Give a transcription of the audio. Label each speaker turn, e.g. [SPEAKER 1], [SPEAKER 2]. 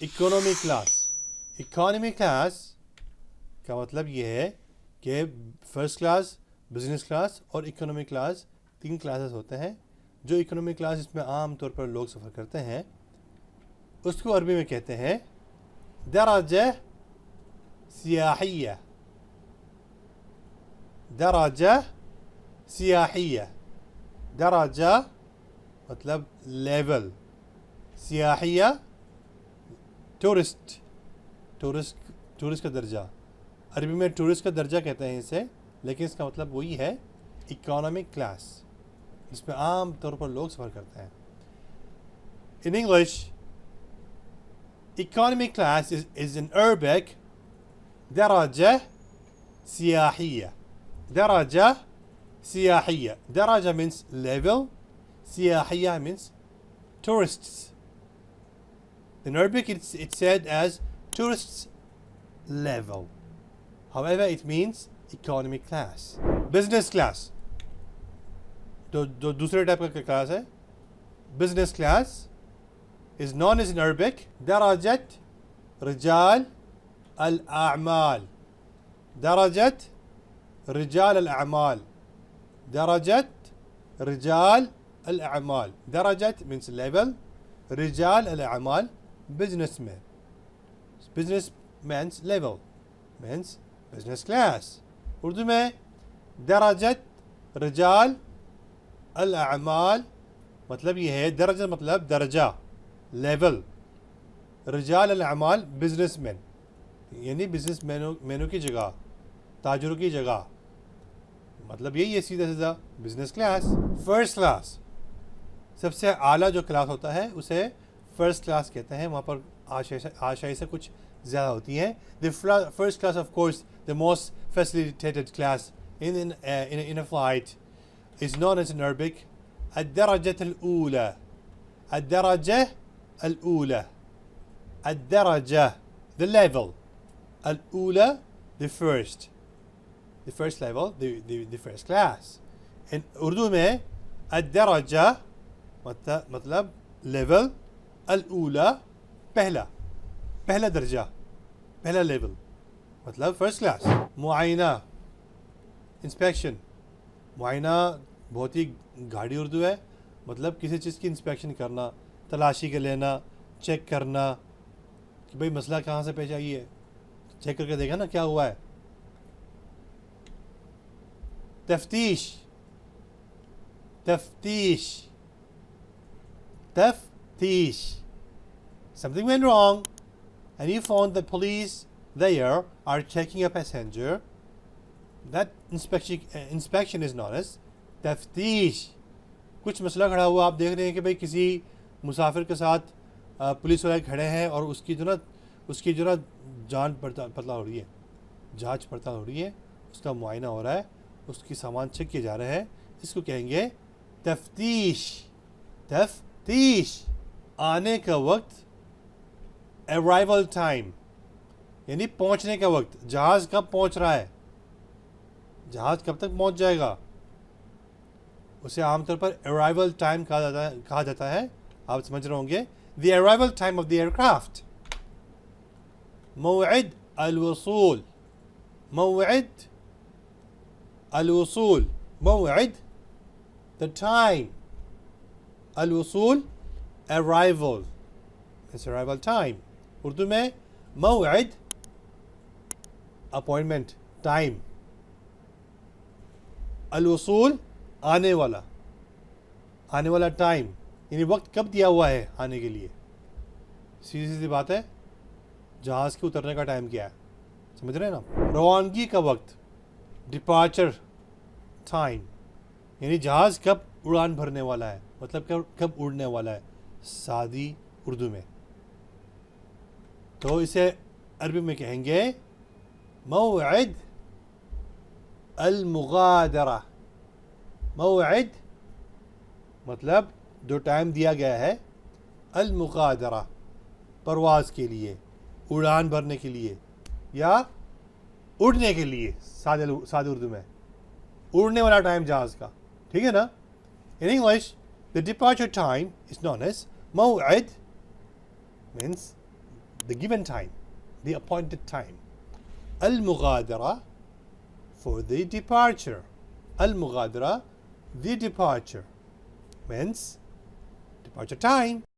[SPEAKER 1] Economy class. Economy class का मतलब ये है कि फर्स्ट क्लास, बिजनेस क्लास और इकोनॉमी क्लास 3 क्लासेस होते हैं। जो इकोनॉमी क्लास जिसमें आम तौर पर लोग सफ़र करते हैं उसको अरबी में कहते हैं दराजा सियाहिया। दराजा सियाहिया। दराजा मतलब लेवल, सियाहिया टूरिस्ट। टूरिस्ट का दर्जा, अरबी में टूरिस्ट का दर्जा कहते हैं इसे, लेकिन इसका मतलब वही है इकोनॉमिक क्लास जिसमें आम तौर पर लोग सफ़र करते हैं। In English economic class is in Arabic درجة سياحية. درجة سياحية. درجة means level, سياحية means tourists. In Arabic it's said as tourists level. However, it means economic class. Business class जो दूसरे टाइप का क्लास है, business class is known as in Arabic درجة رجال الأعمال. درجة رجال الأعمال. درجة رجال الأعمال. درجة means level, رجال الأعمال businessmen. Business means level, means business class. Urdu में درجة رجال الأعمال मतलब ये है, दर्जा मतलब दर्जा, लेवल, रजाल अल-अमाल बिजनेसमैन, यानी बिजनेस मैनों की जगह, ताजरों की जगह, मतलब यही है सीधा सीधा बिजनेस क्लास। फर्स्ट क्लास सबसे आला जो क्लास होता है उसे फर्स्ट क्लास कहते हैं। वहाँ पर आशाई से कुछ ज़्यादा होती हैं। The first class of course the most facilitated class in a flight is known as in Arabic الدرجة الأولى. الدرجة الأولى. الدرجة the level. الأولى the first. The first level, the first class. In Urdu में الدرجة मतलब level, الأولى पहला, पहला दर्जा, पहला level मतलब first class. मुआयना inspection. मुआयना बहुत ही गाढ़ी उर्दू है, मतलब किसी चीज़ की इंस्पेक्शन करना, तलाशी के लेना, चेक करना कि भाई मसला कहाँ से पेश आई है, चेक करके देखा ना क्या हुआ है। तफ्तीश. तफ्तीश. तफ्तीश. Something went wrong and you found the police there are checking a passenger. That inspection is known as तफ्तीश. कुछ मसला खड़ा हुआ, आप देख रहे हैं कि भाई किसी मुसाफिर के साथ पुलिस वाले खड़े हैं और उसकी जो ना जांच पड़ताल हो रही है, जांच पड़ताल हो रही है, उसका मुआयना हो रहा है, उसकी सामान चेक किए जा रहे हैं, इसको कहेंगे तफ्तीश. तफ्तीश. आने का वक्त, अराइवल टाइम, यानी पहुंचने का वक्त, जहाज़ कब पहुंच रहा है, जहाज़ कब तक पहुंच जाएगा, उसे आमतौर पर अराइवल टाइम कहा जाता है। आप समझ रहे होंगे, the arrival time of the aircraft. मौइद अल-वसूल. मौइद अल-वसूल. मौइद द टाइम. अल-वसूल arrival, it's arrival time. Urdu में मौइद अपॉइंटमेंट, टाइम. अल-वसूल आने वाला, आने वाला टाइम, यानी वक्त कब दिया हुआ है आने के लिए। सीधी सीधी बात है, जहाज़ के उतरने का टाइम क्या है, समझ रहे हैं ना। रवानगी का वक्त, डिपार्चर टाइम, यानी जहाज़ कब उड़ान भरने वाला है, मतलब कब उड़ने वाला है, सादी उर्दू में। तो इसे अरबी में कहेंगे मौइद अल-मुगादरा. मौइद मतलब जो टाइम दिया गया है, अल-मुगादरा परवाज़ के लिए, उड़ान भरने के लिए या उड़ने के लिए, सादे उर्दू में उड़ने वाला टाइम जहाज़ का, ठीक है ना। In English the departure time is known as मौइद, means the given time, the appointed time. المغادرة for the departure. المغادرة, the departure means departure time.